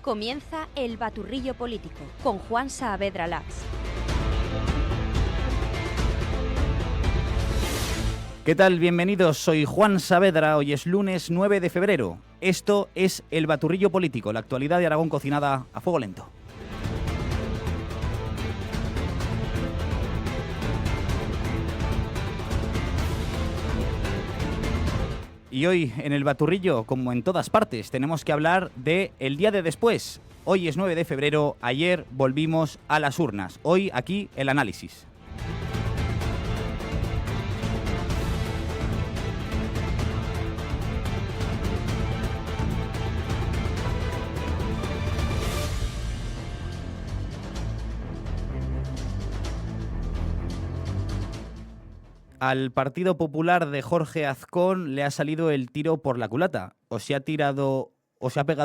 Comienza El Baturrillo Político con Juan Saavedra Lax. ¿Qué tal? Bienvenidos, soy Juan Saavedra, hoy es lunes 9 de febrero. Esto es El Baturrillo Político, la actualidad de Aragón cocinada a fuego lento. Y hoy en El Baturrillo, como en todas partes, tenemos que hablar de el día de después. Hoy es 9 de febrero, ayer volvimos a las urnas. Hoy aquí el análisis. Al Partido Popular de Jorge Azcón le ha salido el tiro por la culata. O se ha pegado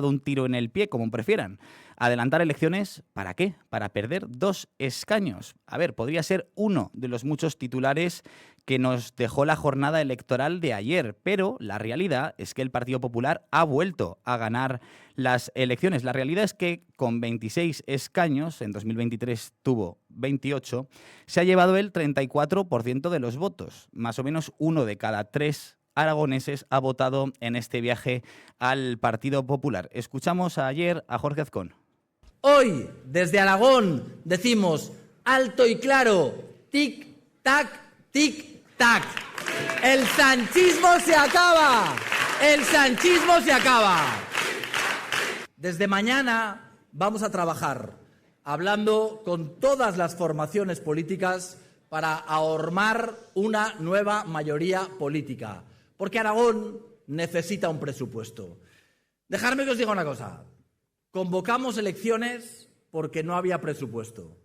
un tiro en el pie, como prefieran. ¿Adelantar elecciones? ¿Para qué? Para perder 2 escaños. A ver, podría ser uno de los muchos titulares que nos dejó la jornada electoral de ayer, pero la realidad es que el Partido Popular ha vuelto a ganar las elecciones. La realidad es que con 26 escaños, en 2023 tuvo 28, se ha llevado el 34% de los votos. Más o menos 1 de cada 3 aragoneses ha votado en este viaje al Partido Popular. Escuchamos ayer a Jorge Azcón. Hoy, desde Aragón, decimos alto y claro, tic-tac, tic-tac. El sanchismo se acaba. El sanchismo se acaba. Desde mañana vamos a trabajar hablando con todas las formaciones políticas para ahormar una nueva mayoría política. Porque Aragón necesita un presupuesto. Dejadme que os diga una cosa. Convocamos elecciones porque no había presupuesto.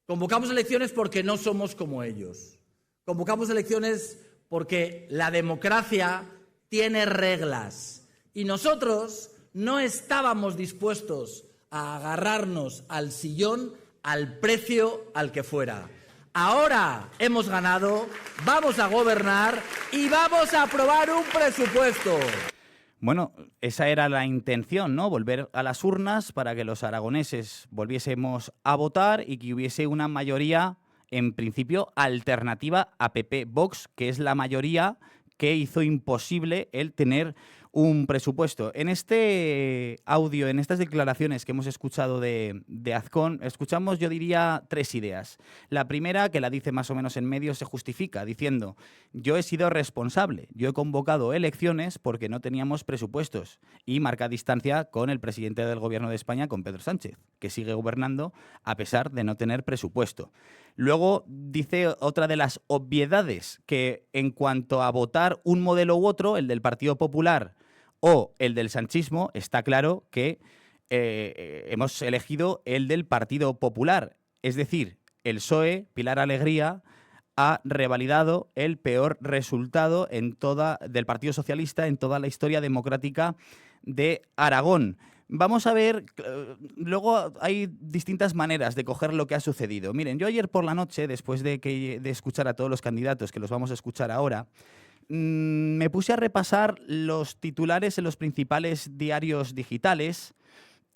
Convocamos elecciones porque no somos como ellos. Convocamos elecciones porque la democracia tiene reglas. Y nosotros no estábamos dispuestos a agarrarnos al sillón al precio al que fuera. Ahora hemos ganado, vamos a gobernar y vamos a aprobar un presupuesto. Bueno, esa era la intención, ¿no? Volver a las urnas para que los aragoneses volviésemos a votar y que hubiese una mayoría, en principio, alternativa a PP-Vox, que es la mayoría que hizo imposible el tener un presupuesto. En este audio, en estas declaraciones que hemos escuchado de Azcón, escuchamos, yo diría, 3 ideas. La primera, que la dice más o menos en medio, se justifica diciendo: yo he sido responsable, yo he convocado elecciones porque no teníamos presupuestos, y marca distancia con el presidente del Gobierno de España, con Pedro Sánchez, que sigue gobernando a pesar de no tener presupuesto. Luego dice otra de las obviedades, que en cuanto a votar un modelo u otro, el del Partido Popular o el del sanchismo, está claro que hemos elegido el del Partido Popular. Es decir, el PSOE, Pilar Alegría, ha revalidado el peor resultado del Partido Socialista en toda la historia democrática de Aragón. Vamos a ver, luego hay distintas maneras de coger lo que ha sucedido. Miren, yo ayer por la noche, después de escuchar a todos los candidatos, que los vamos a escuchar ahora, me puse a repasar los titulares en los principales diarios digitales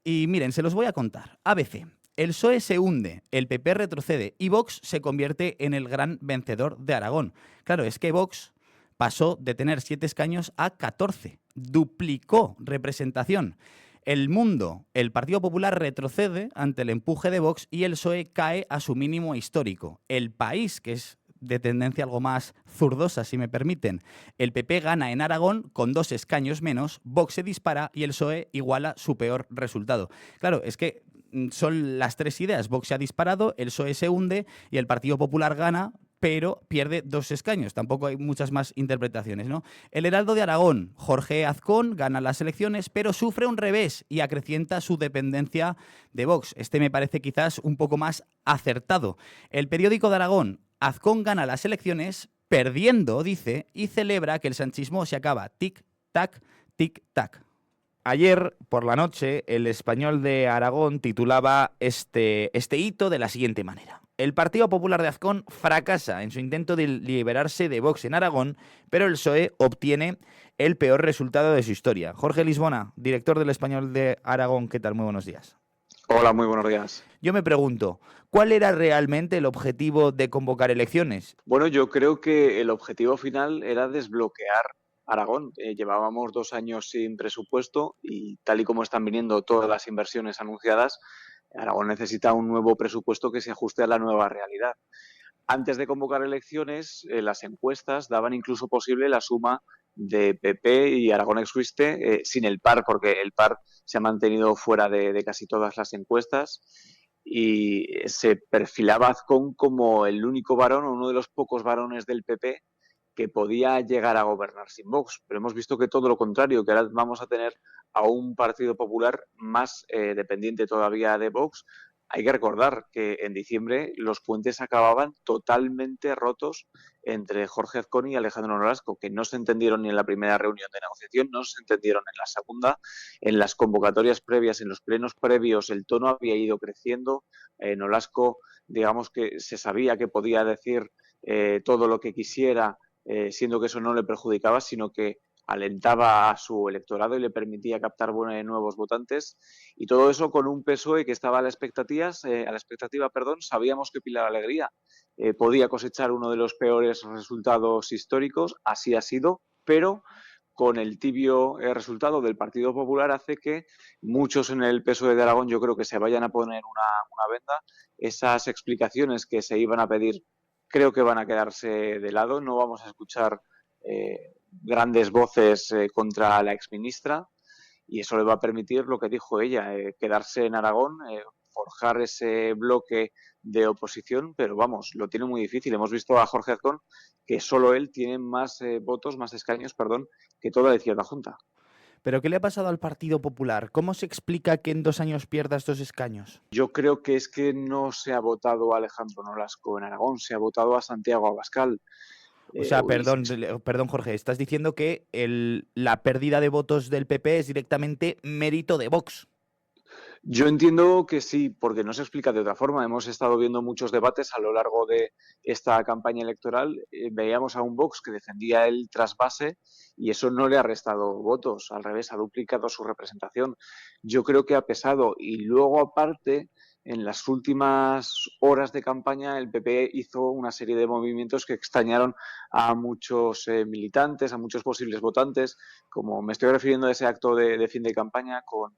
y miren, se los voy a contar. ABC: el PSOE se hunde, el PP retrocede y Vox se convierte en el gran vencedor de Aragón. Claro, es que Vox pasó de tener 7 escaños a 14, duplicó representación. El Mundo: el Partido Popular retrocede ante el empuje de Vox y el PSOE cae a su mínimo histórico. El País, que es de tendencia algo más zurdosa, si me permiten: el PP gana en Aragón con 2 escaños menos, Vox se dispara y el PSOE iguala su peor resultado. Claro, es que son las 3 ideas. Vox se ha disparado, el PSOE se hunde y el Partido Popular gana, pero pierde 2 escaños. Tampoco hay muchas más interpretaciones, ¿no? El Heraldo de Aragón: Jorge Azcón gana las elecciones, pero sufre un revés y acrecienta su dependencia de Vox. Este me parece quizás un poco más acertado. El Periódico de Aragón: Azcón gana las elecciones perdiendo, dice, y celebra que el sanchismo se acaba. Tic-tac, tic-tac. Ayer por la noche, El Español de Aragón titulaba este hito de la siguiente manera: El Partido Popular de Azcón fracasa en su intento de liberarse de Vox en Aragón, pero el PSOE obtiene el peor resultado de su historia. Jorge Lisbona, director del Español de Aragón, ¿qué tal? Muy buenos días. Hola, muy buenos días. Yo me pregunto, ¿cuál era realmente el objetivo de convocar elecciones? Bueno, yo creo que el objetivo final era desbloquear Aragón. Llevábamos 2 años sin presupuesto y tal y como están viniendo todas las inversiones anunciadas, Aragón necesita un nuevo presupuesto que se ajuste a la nueva realidad. Antes de convocar elecciones, las encuestas daban incluso posible la suma de PP y Aragón Exuiste sin el PAR, porque el PAR se ha mantenido fuera de casi todas las encuestas y se perfilaba Azcón como el único varón o uno de los pocos varones del PP que podía llegar a gobernar sin Vox. Pero hemos visto que todo lo contrario, que ahora vamos a tener a un Partido Popular más dependiente todavía de Vox. Hay que recordar que en diciembre los puentes acababan totalmente rotos entre Jorge Azcón y Alejandro Nolasco, que no se entendieron ni en la primera reunión de negociación, no se entendieron en la segunda, en las convocatorias previas, en los plenos previos, el tono había ido creciendo. Nolasco, digamos que se sabía que podía decir todo lo que quisiera, siendo que eso no le perjudicaba, sino que alentaba a su electorado y le permitía captar nuevos votantes, y todo eso con un PSOE que estaba a la expectativa, sabíamos que Pilar Alegría podía cosechar uno de los peores resultados históricos, así ha sido, pero con el tibio resultado del Partido Popular hace que muchos en el PSOE de Aragón yo creo que se vayan a poner una venda. Esas explicaciones que se iban a pedir creo que van a quedarse de lado, no vamos a escuchar grandes voces contra la exministra, y eso le va a permitir lo que dijo ella, quedarse en Aragón, forjar ese bloque de oposición, pero vamos, lo tiene muy difícil. Hemos visto a Jorge Azcón que solo él tiene más votos, más escaños, que toda la izquierda junta. ¿Pero qué le ha pasado al Partido Popular? ¿Cómo se explica que en 2 años pierda estos escaños? Yo creo que es que no se ha votado a Alejandro Nolasco en Aragón, se ha votado a Santiago Abascal. O sea, perdón, Jorge, estás diciendo que la pérdida de votos del PP es directamente mérito de Vox. Yo entiendo que sí, porque no se explica de otra forma. Hemos estado viendo muchos debates a lo largo de esta campaña electoral. Veíamos a un Vox que defendía el trasvase y eso no le ha restado votos, al revés, ha duplicado su representación. Yo creo que ha pesado, y luego aparte, en las últimas horas de campaña, el PP hizo una serie de movimientos que extrañaron a muchos militantes, a muchos posibles votantes, como me estoy refiriendo a ese acto de fin de campaña con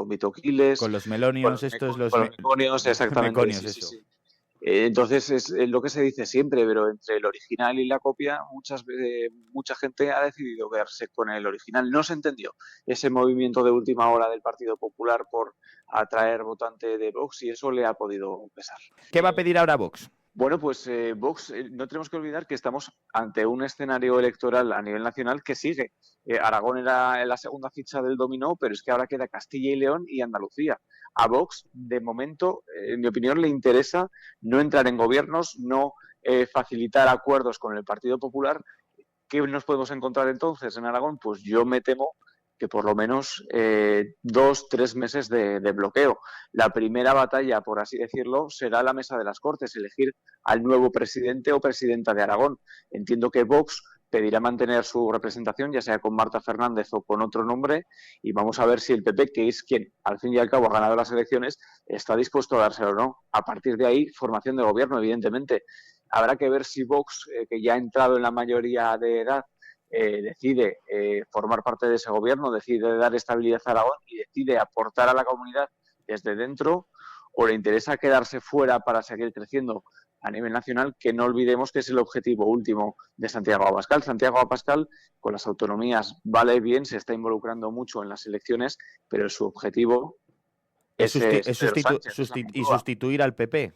Vito Quiles, con los melonios, los meconios, exactamente. Meconios, sí. Entonces es lo que se dice siempre, pero entre el original y la copia, mucha gente ha decidido quedarse con el original. No se entendió ese movimiento de última hora del Partido Popular por atraer votante de Vox, y eso le ha podido pesar. ¿Qué va a pedir ahora Vox? Bueno, pues Vox, no tenemos que olvidar que estamos ante un escenario electoral a nivel nacional que sigue. Aragón era la segunda ficha del dominó, pero es que ahora queda Castilla y León y Andalucía. A Vox, de momento, en mi opinión, le interesa no entrar en gobiernos, no facilitar acuerdos con el Partido Popular. ¿Qué nos podemos encontrar entonces en Aragón? Pues yo me temo que por lo menos 2, 3 meses de bloqueo. La primera batalla, por así decirlo, será la mesa de las Cortes, elegir al nuevo presidente o presidenta de Aragón. Entiendo que Vox pedirá mantener su representación, ya sea con Marta Fernández o con otro nombre, y vamos a ver si el PP, que es quien al fin y al cabo ha ganado las elecciones, está dispuesto a dárselo o no. A partir de ahí, formación de gobierno, evidentemente. Habrá que ver si Vox, que ya ha entrado en la mayoría de edad, decide formar parte de ese gobierno, decide dar estabilidad a Aragón y decide aportar a la comunidad desde dentro, o le interesa quedarse fuera para seguir creciendo a nivel nacional, que no olvidemos que es el objetivo último de Santiago Abascal. Santiago Abascal, con las autonomías, vale bien, se está involucrando mucho en las elecciones, pero su objetivo es sustituir al PP.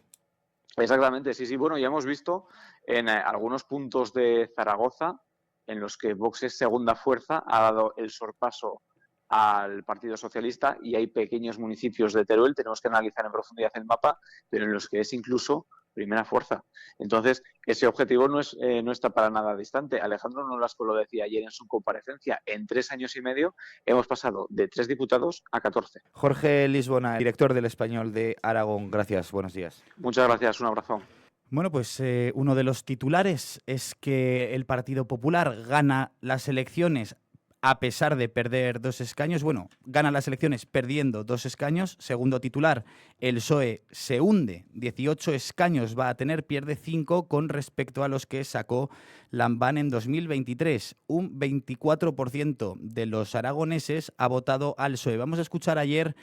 Exactamente, sí. Bueno, ya hemos visto en algunos puntos de Zaragoza en los que Vox es segunda fuerza, ha dado el sorpaso al Partido Socialista, y hay pequeños municipios de Teruel, tenemos que analizar en profundidad el mapa, pero en los que es incluso primera fuerza. Entonces, ese objetivo no está para nada distante. Alejandro Nolasco lo decía ayer en su comparecencia. En 3 años y medio hemos pasado de 3 diputados a 14. Jorge Lisbona, director del Español de Aragón. Gracias, buenos días. Muchas gracias, un abrazo. Bueno, pues uno de los titulares es que el Partido Popular gana las elecciones a pesar de perder 2 escaños. Bueno, gana las elecciones perdiendo 2 escaños. Segundo titular, el PSOE se hunde. 18 escaños va a tener, pierde 5 con respecto a los que sacó Lambán en 2023. Un 24% de los aragoneses ha votado al PSOE. Vamos a escuchar ayer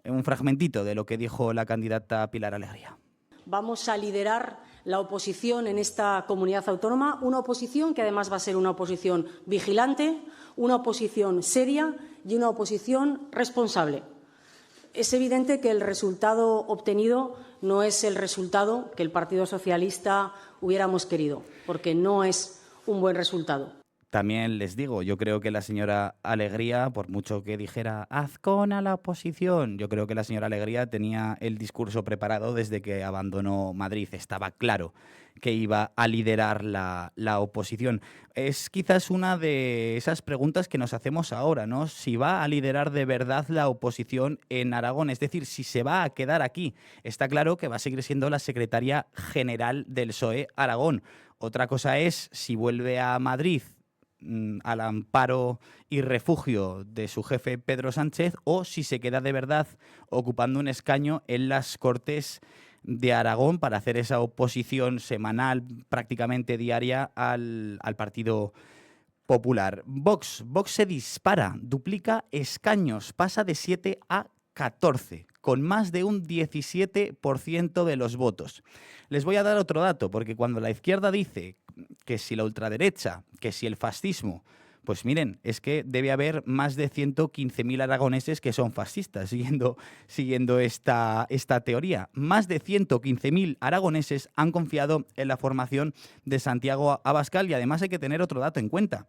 un fragmentito de lo que dijo la candidata Pilar Alegría. Vamos a liderar la oposición en esta comunidad autónoma, una oposición que además va a ser una oposición vigilante, una oposición seria y una oposición responsable. Es evidente que el resultado obtenido no es el resultado que el Partido Socialista hubiéramos querido, porque no es un buen resultado. También les digo, yo creo que la señora Alegría, por mucho que dijera Azcón a la oposición, yo creo que la señora Alegría tenía el discurso preparado desde que abandonó Madrid. Estaba claro que iba a liderar la oposición. Es quizás una de esas preguntas que nos hacemos ahora, ¿no? Si va a liderar de verdad la oposición en Aragón, es decir, si se va a quedar aquí. Está claro que va a seguir siendo la secretaria general del PSOE Aragón. Otra cosa es si vuelve a Madrid al amparo y refugio de su jefe Pedro Sánchez, o si se queda de verdad ocupando un escaño en las Cortes de Aragón para hacer esa oposición semanal, prácticamente diaria, al Partido Popular. Vox se dispara, duplica escaños, pasa de 7 a 14, con más de un 17% de los votos. Les voy a dar otro dato, porque cuando la izquierda dice que si la ultraderecha, que si el fascismo, pues miren, es que debe haber más de 115.000 aragoneses que son fascistas, siguiendo esta teoría. Más de 115.000 aragoneses han confiado en la formación de Santiago Abascal, y además hay que tener otro dato en cuenta,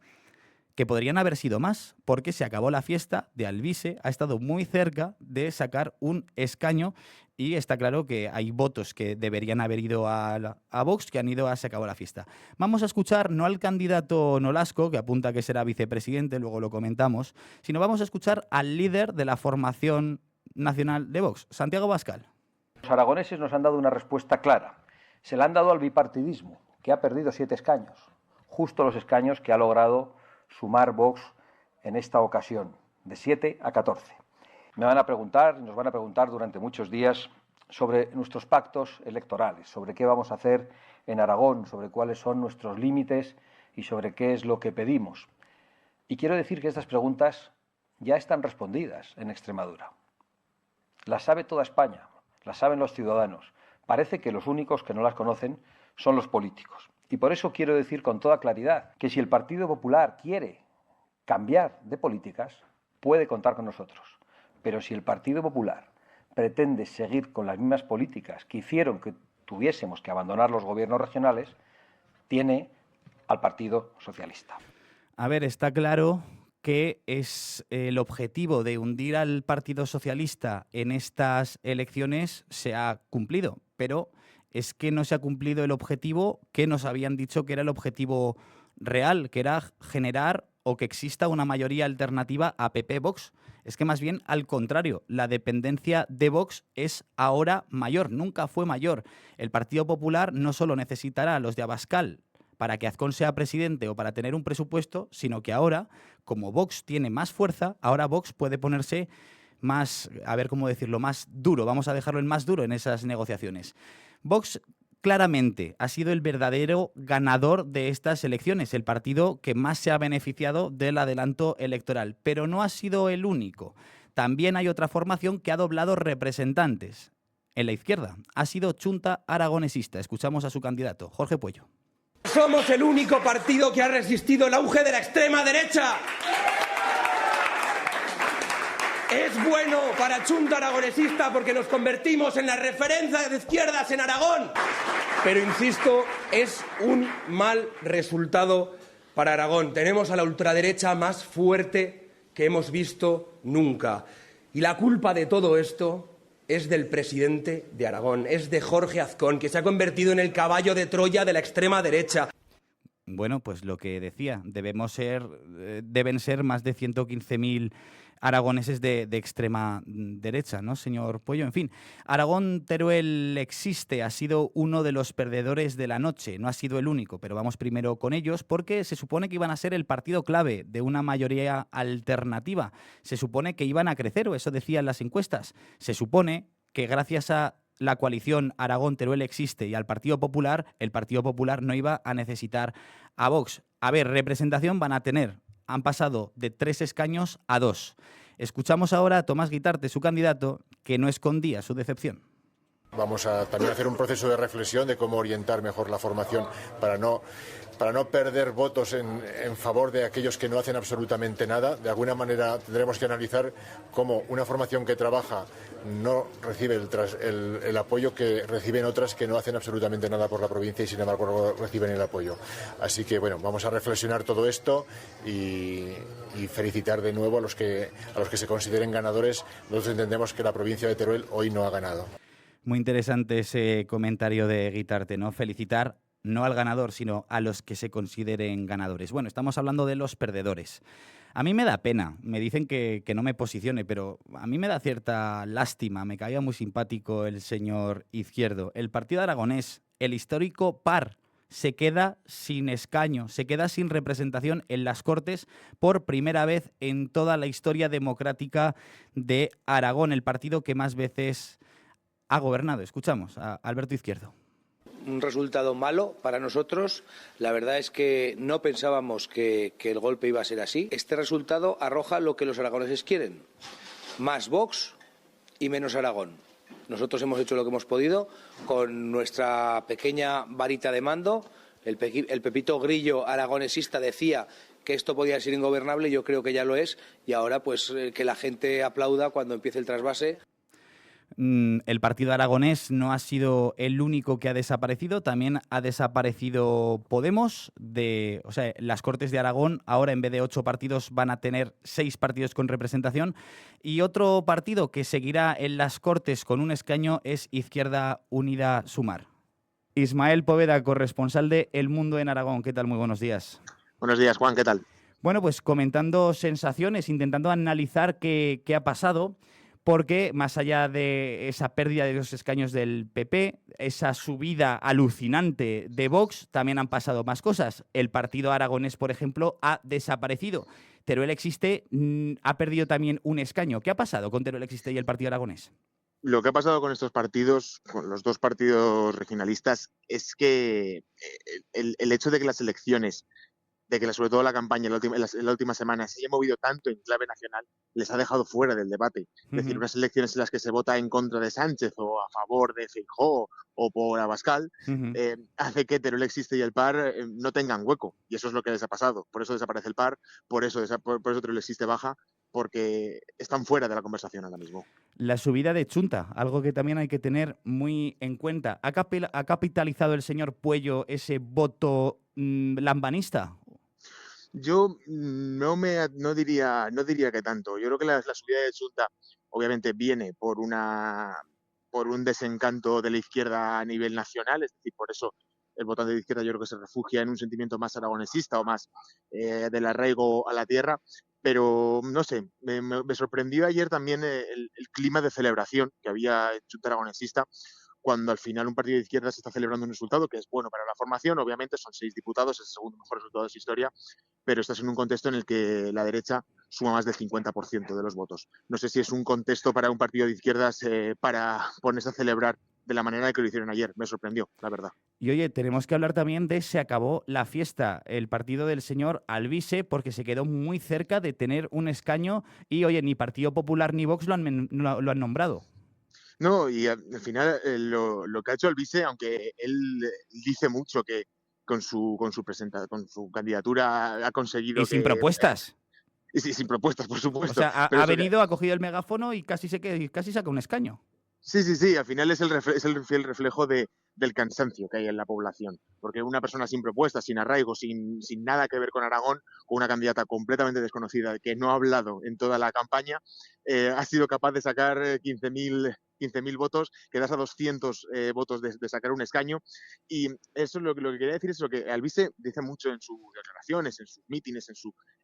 que podrían haber sido más, porque se acabó la fiesta de Alvise, ha estado muy cerca de sacar un escaño, y está claro que hay votos que deberían haber ido a Vox, que han ido a Se acabó la fiesta. Vamos a escuchar no al candidato Nolasco, que apunta que será vicepresidente, luego lo comentamos, sino vamos a escuchar al líder de la formación nacional de Vox, Santiago Abascal. Los aragoneses nos han dado una respuesta clara. Se la han dado al bipartidismo, que ha perdido 7 escaños, justo los escaños que ha logrado sumar Vox en esta ocasión, de 7 a 14. Me van a preguntar, nos van a preguntar durante muchos días sobre nuestros pactos electorales, sobre qué vamos a hacer en Aragón, sobre cuáles son nuestros límites y sobre qué es lo que pedimos. Y quiero decir que estas preguntas ya están respondidas en Extremadura. Las sabe toda España, las saben los ciudadanos. Parece que los únicos que no las conocen son los políticos. Y por eso quiero decir con toda claridad que si el Partido Popular quiere cambiar de políticas, puede contar con nosotros. Pero si el Partido Popular pretende seguir con las mismas políticas que hicieron que tuviésemos que abandonar los gobiernos regionales, tiene al Partido Socialista. A ver, está claro que es el objetivo de hundir al Partido Socialista en estas elecciones se ha cumplido, pero es que no se ha cumplido el objetivo que nos habían dicho que era el objetivo real, que era generar o que exista una mayoría alternativa a PP-Vox. Es que más bien al contrario, la dependencia de Vox es ahora mayor, nunca fue mayor. El Partido Popular no solo necesitará a los de Abascal para que Azcón sea presidente o para tener un presupuesto, sino que ahora, como Vox tiene más fuerza, ahora Vox puede ponerse más, a ver cómo decirlo, más duro, vamos a dejarlo en más duro en esas negociaciones. Vox claramente ha sido el verdadero ganador de estas elecciones, el partido que más se ha beneficiado del adelanto electoral, pero no ha sido el único. También hay otra formación que ha doblado representantes. En la izquierda ha sido Chunta Aragonesista. Escuchamos a su candidato, Jorge Puello. Somos el único partido que ha resistido el auge de la extrema derecha. Es bueno para Chunta Aragonesista porque nos convertimos en la referencia de izquierdas en Aragón. Pero insisto, es un mal resultado para Aragón. Tenemos a la ultraderecha más fuerte que hemos visto nunca. Y la culpa de todo esto es del presidente de Aragón, es de Jorge Azcón, que se ha convertido en el caballo de Troya de la extrema derecha. Bueno, pues lo que decía, deben ser más de 115.000 aragoneses de extrema derecha, ¿no, señor Pueyo? En fin, Aragón-Teruel existe, ha sido uno de los perdedores de la noche, no ha sido el único, pero vamos primero con ellos porque se supone que iban a ser el partido clave de una mayoría alternativa. Se supone que iban a crecer, o eso decían las encuestas. Se supone que gracias a la coalición Aragón-Teruel existe y al Partido Popular, el Partido Popular no iba a necesitar a Vox. A ver, representación van a tener. Han pasado de 3 escaños a 2. Escuchamos ahora a Tomás Guitarte, su candidato, que no escondía su decepción. Vamos a también hacer un proceso de reflexión de cómo orientar mejor la formación para no perder votos en favor de aquellos que no hacen absolutamente nada. De alguna manera tendremos que analizar cómo una formación que trabaja no recibe el apoyo que reciben otras que no hacen absolutamente nada por la provincia y sin embargo reciben el apoyo. Así que bueno, vamos a reflexionar todo esto y felicitar de nuevo a los que se consideren ganadores. Nosotros entendemos que la provincia de Teruel hoy no ha ganado. Muy interesante ese comentario de Guitarte, ¿no? Felicitar no al ganador, sino a los que se consideren ganadores. Bueno, estamos hablando de los perdedores. A mí me da pena, me dicen que no me posicione, pero a mí me da cierta lástima, me caía muy simpático el señor Izquierdo. El partido aragonés, el histórico PAR, se queda sin escaño, se queda sin representación en las Cortes por primera vez en toda la historia democrática de Aragón, el partido que más veces ha gobernado. Escuchamos a Alberto Izquierdo. Un resultado malo para nosotros. La verdad es que no pensábamos que el golpe iba a ser así. Este resultado arroja lo que los aragoneses quieren: más Vox y menos Aragón. Nosotros hemos hecho lo que hemos podido con nuestra pequeña varita de mando. El Pepito Grillo aragonesista decía que esto podía ser ingobernable, yo creo que ya lo es, y ahora pues que la gente aplauda cuando empiece el trasvase. El partido aragonés no ha sido el único que ha desaparecido, también ha desaparecido Podemos. Las Cortes de Aragón ahora en vez de 8 partidos van a tener 6 partidos con representación, y otro partido que seguirá en las Cortes con un escaño es Izquierda Unida Sumar. Ismael Poveda, corresponsal de El Mundo en Aragón. ¿Qué tal? Muy buenos días. Buenos días, Juan. ¿Qué tal? Bueno, pues comentando sensaciones, intentando analizar qué ha pasado, porque más allá de esa pérdida de 2 escaños del PP, esa subida alucinante de Vox, también han pasado más cosas. El partido aragonés, por ejemplo, ha desaparecido. Teruel Existe ha perdido también un escaño. ¿Qué ha pasado con Teruel Existe y el partido aragonés? Lo que ha pasado con estos partidos, con los 2 partidos regionalistas, es que el hecho de que las elecciones, sobre todo la campaña en la última semana se haya movido tanto en clave nacional, les ha dejado fuera del debate. Es decir, unas elecciones en las que se vota en contra de Sánchez o a favor de Feijóo o por Abascal, hace que Teruel Existe y el PAR no tengan hueco. Y eso es lo que les ha pasado. Por eso desaparece el PAR, por eso Teruel Existe baja, porque están fuera de la conversación ahora mismo. La subida de Chunta, algo que también hay que tener muy en cuenta. ¿Ha capitalizado el señor Pueyo ese voto lambanista? Yo no diría que tanto. Yo creo que la subida de Chunta obviamente viene por un desencanto de la izquierda a nivel nacional, es decir, por eso el votante de izquierda yo creo que se refugia en un sentimiento más aragonesista o más del arraigo a la tierra. Pero no sé, me sorprendió ayer también el clima de celebración que había en Chunta aragonesista, cuando al final un partido de izquierda se está celebrando un resultado que es bueno para la formación. Obviamente son 6 diputados, es el segundo mejor resultado de su historia, pero estás en un contexto en el que la derecha suma más del 50% de los votos. No sé si es un contexto para un partido de izquierdas para ponerse a celebrar de la manera que lo hicieron ayer. Me sorprendió, la verdad. Y oye, tenemos que hablar también de se acabó la fiesta, el partido del señor Alvise, porque se quedó muy cerca de tener un escaño y, oye, ni Partido Popular ni Vox lo han nombrado. No, y al final lo que ha hecho Alvise, aunque él dice mucho que con su candidatura ha conseguido... Y sin propuestas. Y sin propuestas, por supuesto. O sea, ha venido, ha cogido el megáfono y casi saca un escaño. Sí, al final es el fiel reflejo del cansancio que hay en la población, porque una persona sin propuestas, sin arraigo, sin nada que ver con Aragón, con una candidata completamente desconocida que no ha hablado en toda la campaña, ha sido capaz de sacar 15.000 15.000 votos, quedas a 200 votos de sacar un escaño. Y eso es lo que quería decir, es lo que Alvise dice mucho en sus declaraciones, en sus mítines,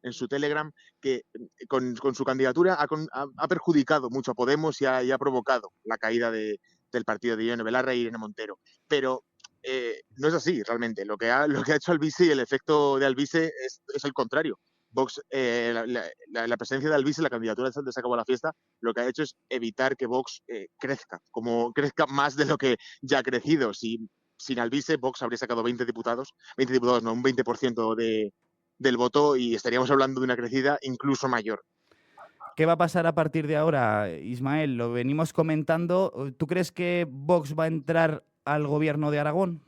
en su Telegram, que con su candidatura ha perjudicado mucho a Podemos y ha provocado la caída del partido de Ione Belarra y Irene Montero. Pero no es así, realmente. Lo que ha hecho Alvise y el efecto de Alvise es el contrario. Vox, la presencia de Alvise, la candidatura de Se acabó la fiesta, lo que ha hecho es evitar que Vox crezca más de lo que ya ha crecido. Sin Alvise, Vox habría sacado 20 diputados, no, un 20% del voto, y estaríamos hablando de una crecida incluso mayor. ¿Qué va a pasar a partir de ahora, Ismael? Lo venimos comentando. ¿Tú crees que Vox va a entrar al gobierno de Aragón?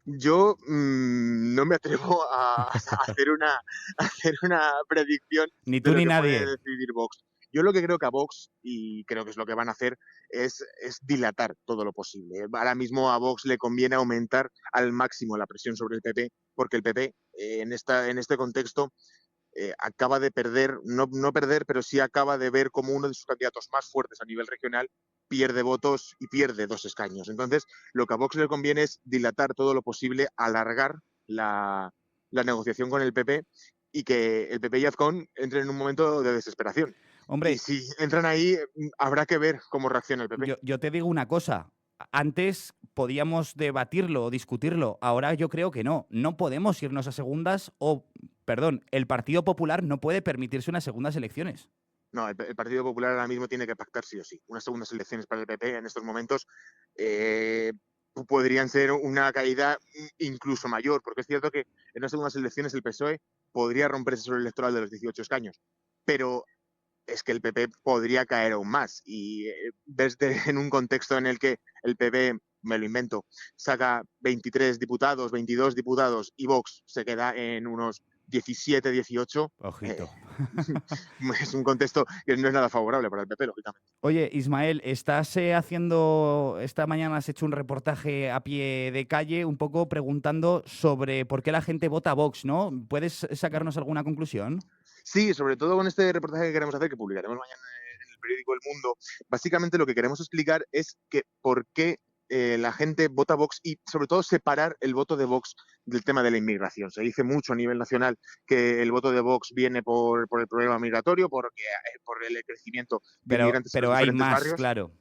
Yo no me atrevo a hacer una predicción. Ni tú ni nadie. Puede decidir Vox. Yo lo que creo que a Vox, y creo que es lo que van a hacer, es dilatar todo lo posible. Ahora mismo a Vox le conviene aumentar al máximo la presión sobre el PP, porque el PP en este contexto acaba de perder, no perder, pero sí acaba de ver como uno de sus candidatos más fuertes a nivel regional pierde votos y pierde 2 escaños. Entonces, lo que a Vox le conviene es dilatar todo lo posible, alargar la negociación con el PP y que el PP y Azcón entren en un momento de desesperación. Hombre, y si entran ahí, habrá que ver cómo reacciona el PP. Yo te digo una cosa. Antes podíamos debatirlo o discutirlo. Ahora yo creo que no. No podemos irnos a segundas el Partido Popular no puede permitirse unas segundas elecciones. No, el Partido Popular ahora mismo tiene que pactar sí o sí. Unas segundas elecciones para el PP en estos momentos podrían ser una caída incluso mayor, porque es cierto que en unas segundas elecciones el PSOE podría romper ese suelo electoral de los 18 escaños, pero es que el PP podría caer aún más. Y en un contexto en el que el PP, me lo invento, saca 23 diputados, 22 diputados y Vox se queda en unos 17, 18. Ojito. Es un contexto que no es nada favorable para el PP, lógicamente. Oye, Ismael, esta mañana has hecho un reportaje a pie de calle un poco preguntando sobre por qué la gente vota a Vox, ¿no? ¿Puedes sacarnos alguna conclusión? Sí, sobre todo con este reportaje que queremos hacer, que publicaremos mañana en el periódico El Mundo. Básicamente lo que queremos explicar es que por qué la gente vota Vox y sobre todo separar el voto de Vox del tema de la inmigración. Se dice mucho a nivel nacional que el voto de Vox viene por el problema migratorio, por el crecimiento de inmigrantes en los diferentes barrios. Pero hay más, claro.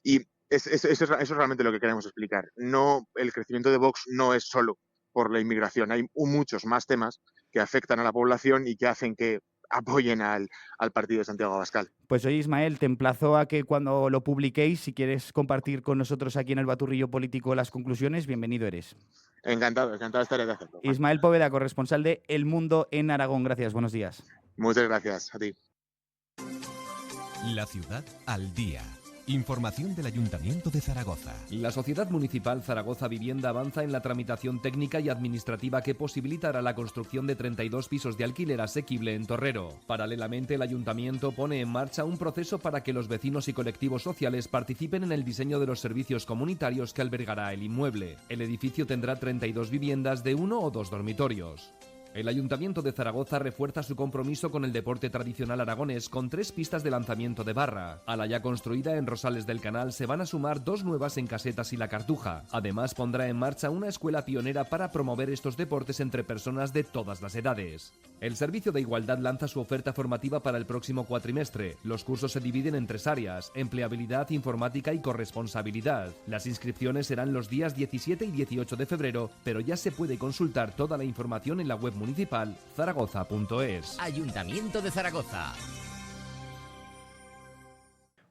Y eso es realmente lo que queremos explicar. No, el crecimiento de Vox no es solo por la inmigración. Hay muchos más temas que afectan a la población y que hacen que apoyen al partido de Santiago Abascal. Pues oye, Ismael, te emplazo a que cuando lo publiquéis, si quieres compartir con nosotros aquí en el Baturrillo Político las conclusiones, bienvenido eres. Encantado estaré de hacerlo. Ismael Poveda, corresponsal de El Mundo en Aragón. Gracias, buenos días. Muchas gracias, a ti. La ciudad al día. Información del Ayuntamiento de Zaragoza. La Sociedad Municipal Zaragoza Vivienda avanza en la tramitación técnica y administrativa que posibilitará la construcción de 32 pisos de alquiler asequible en Torrero. Paralelamente, el Ayuntamiento pone en marcha un proceso para que los vecinos y colectivos sociales participen en el diseño de los servicios comunitarios que albergará el inmueble. El edificio tendrá 32 viviendas de 1 o 2 dormitorios. El Ayuntamiento de Zaragoza refuerza su compromiso con el deporte tradicional aragonés con 3 pistas de lanzamiento de barra. A la ya construida en Rosales del Canal se van a sumar 2 nuevas en Casetas y La Cartuja. Además, pondrá en marcha una escuela pionera para promover estos deportes entre personas de todas las edades. El Servicio de Igualdad lanza su oferta formativa para el próximo cuatrimestre. Los cursos se dividen en 3 áreas: empleabilidad, informática y corresponsabilidad. Las inscripciones serán los días 17 y 18 de febrero, pero ya se puede consultar toda la información en la web municipal zaragoza.es. Ayuntamiento de Zaragoza.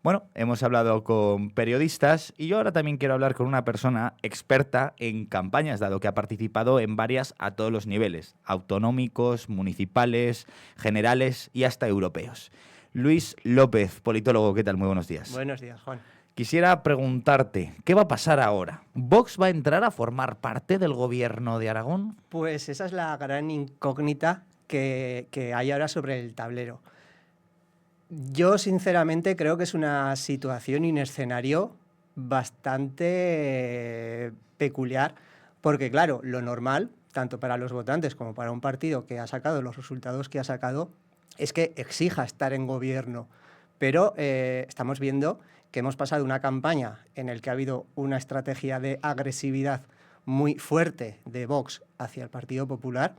Bueno, hemos hablado con periodistas y yo ahora también quiero hablar con una persona experta en campañas, dado que ha participado en varias a todos los niveles, autonómicos, municipales, generales y hasta europeos. Luis López, politólogo, ¿qué tal? Muy buenos días. Buenos días, Juan. Quisiera preguntarte, ¿qué va a pasar ahora? ¿Vox va a entrar a formar parte del gobierno de Aragón? Pues esa es la gran incógnita que hay ahora sobre el tablero. Yo, sinceramente, creo que es una situación y un escenario bastante peculiar, porque, claro, lo normal, tanto para los votantes como para un partido que ha sacado los resultados que ha sacado, es que exija estar en gobierno. Pero estamos viendo que hemos pasado una campaña en la que ha habido una estrategia de agresividad muy fuerte de Vox hacia el Partido Popular,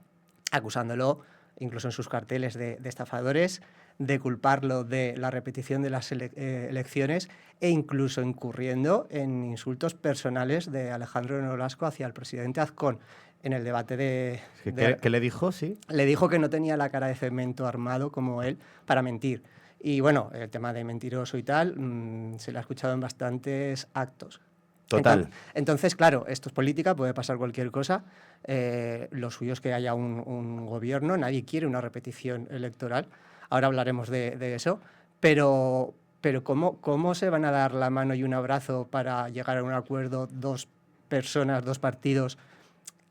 acusándolo, incluso en sus carteles, de estafadores, de culparlo de la repetición de las elecciones e incluso incurriendo en insultos personales de Alejandro Nolasco hacia el presidente Azcón. En el debate ¿Qué le dijo? Sí. Le dijo que no tenía la cara de cemento armado como él para mentir. Y bueno, el tema de mentiroso y tal, se le ha escuchado en bastantes actos. Total. Entonces, claro, esto es política, puede pasar cualquier cosa. Lo suyo es que haya un gobierno, nadie quiere una repetición electoral. Ahora hablaremos de eso. Pero ¿cómo se van a dar la mano y un abrazo para llegar a un acuerdo dos personas, dos partidos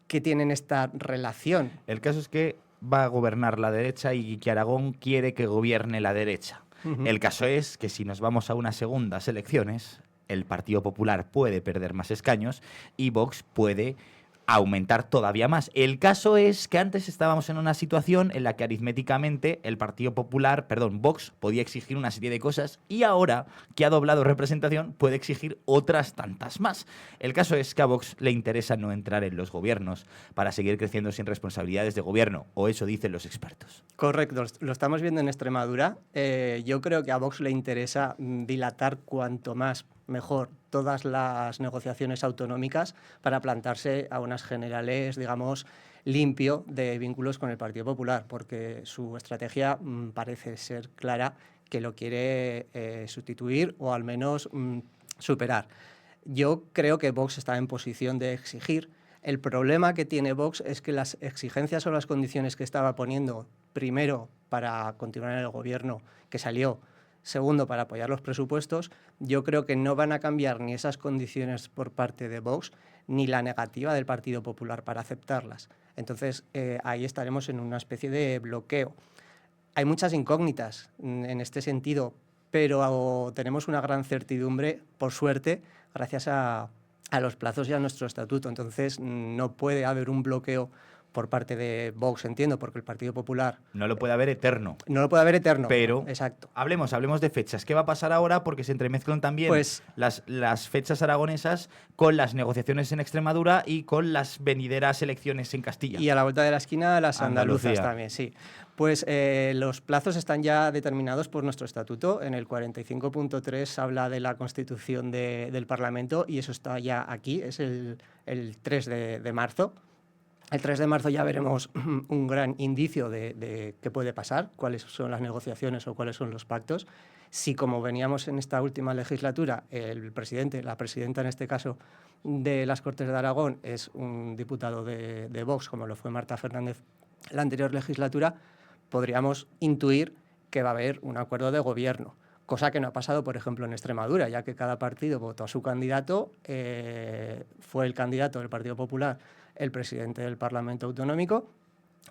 que tienen esta relación? El caso es que va a gobernar la derecha y que Aragón quiere que gobierne la derecha. El caso es que si nos vamos a unas segundas elecciones, el Partido Popular puede perder más escaños y Vox puede aumentar todavía más. El caso es que antes estábamos en una situación en la que aritméticamente el Partido Popular, Vox, podía exigir una serie de cosas y ahora que ha doblado representación puede exigir otras tantas más. El caso es que a Vox le interesa no entrar en los gobiernos para seguir creciendo sin responsabilidades de gobierno, o eso dicen los expertos. Correcto, lo estamos viendo en Extremadura. Yo creo que a Vox le interesa dilatar cuanto más mejor todas las negociaciones autonómicas para plantarse a unas generales, digamos, limpio de vínculos con el Partido Popular, porque su estrategia parece ser clara, que lo quiere sustituir o al menos superar. Yo creo que Vox está en posición de exigir. El problema que tiene Vox es que las exigencias o las condiciones que estaba poniendo, primero para continuar en el gobierno que salió, segundo, para apoyar los presupuestos, yo creo que no van a cambiar ni esas condiciones por parte de Vox, ni la negativa del Partido Popular para aceptarlas. Entonces, ahí estaremos en una especie de bloqueo. Hay muchas incógnitas en este sentido, pero tenemos una gran certidumbre, por suerte, gracias a los plazos y a nuestro estatuto. Entonces, no puede haber un bloqueo por parte de Vox, entiendo, porque el Partido Popular... No lo puede haber eterno. No lo puede haber eterno, pero exacto. Hablemos de fechas. ¿Qué va a pasar ahora? Porque se entremezclan también las fechas aragonesas con las negociaciones en Extremadura y con las venideras elecciones en Castilla. Y a la vuelta de la esquina las andaluzas también, sí. Pues los plazos están ya determinados por nuestro estatuto. En el 45.3 habla de la constitución del Parlamento y eso está ya aquí, es el 3 de marzo. El 3 de marzo ya veremos un gran indicio de qué puede pasar, cuáles son las negociaciones o cuáles son los pactos. Si, como veníamos en esta última legislatura, el presidente, la presidenta en este caso, de las Cortes de Aragón es un diputado de Vox, como lo fue Marta Fernández la anterior legislatura, podríamos intuir que va a haber un acuerdo de gobierno, cosa que no ha pasado, por ejemplo, en Extremadura, ya que cada partido votó a su candidato, fue el candidato del Partido Popular el presidente del Parlamento Autonómico,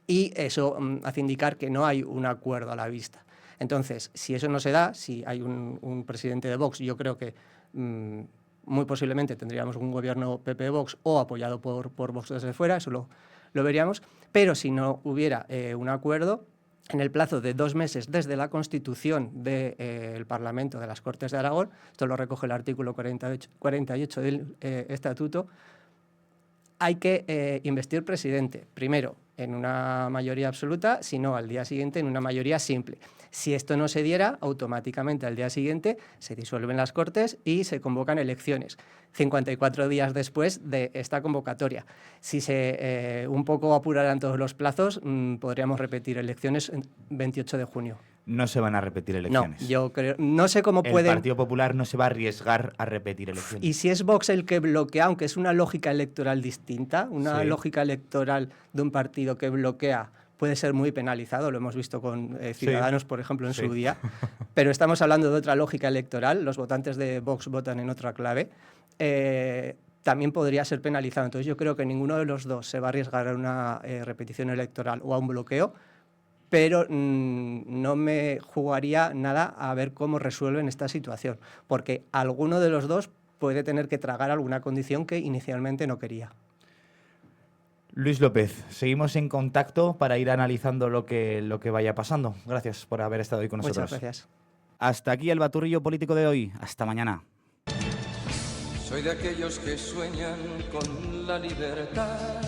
y eso hace indicar que no hay un acuerdo a la vista. Entonces, si eso no se da, si hay un presidente de Vox, yo creo que muy posiblemente tendríamos un gobierno PP-Vox o apoyado por Vox desde fuera, eso lo veríamos, pero si no hubiera un acuerdo, en el plazo de 2 meses desde la constitución del Parlamento de las Cortes de Aragón, esto lo recoge el artículo 48 del Estatuto, hay que investir presidente, primero en una mayoría absoluta, sino al día siguiente en una mayoría simple. Si esto no se diera, automáticamente al día siguiente se disuelven las Cortes y se convocan elecciones, 54 días después de esta convocatoria. Si se un poco apuraran todos los plazos, podríamos repetir elecciones el 28 de junio. No se van a repetir elecciones. No, yo creo, no sé cómo pueden... El Partido Popular no se va a arriesgar a repetir elecciones. Y si es Vox el que bloquea, aunque es una lógica electoral distinta, una lógica electoral de un partido que bloquea puede ser muy penalizado, lo hemos visto con Ciudadanos, por ejemplo, en su día, pero estamos hablando de otra lógica electoral, los votantes de Vox votan en otra clave, también podría ser penalizado. Entonces yo creo que ninguno de los dos se va a arriesgar a una repetición electoral o a un bloqueo, pero no me jugaría nada a ver cómo resuelven esta situación, porque alguno de los dos puede tener que tragar alguna condición que inicialmente no quería. Luis López, seguimos en contacto para ir analizando lo que vaya pasando. Gracias por haber estado hoy con nosotros. Muchas gracias. Hasta aquí el baturrillo político de hoy. Hasta mañana. Soy de aquellos que sueñan con la libertad.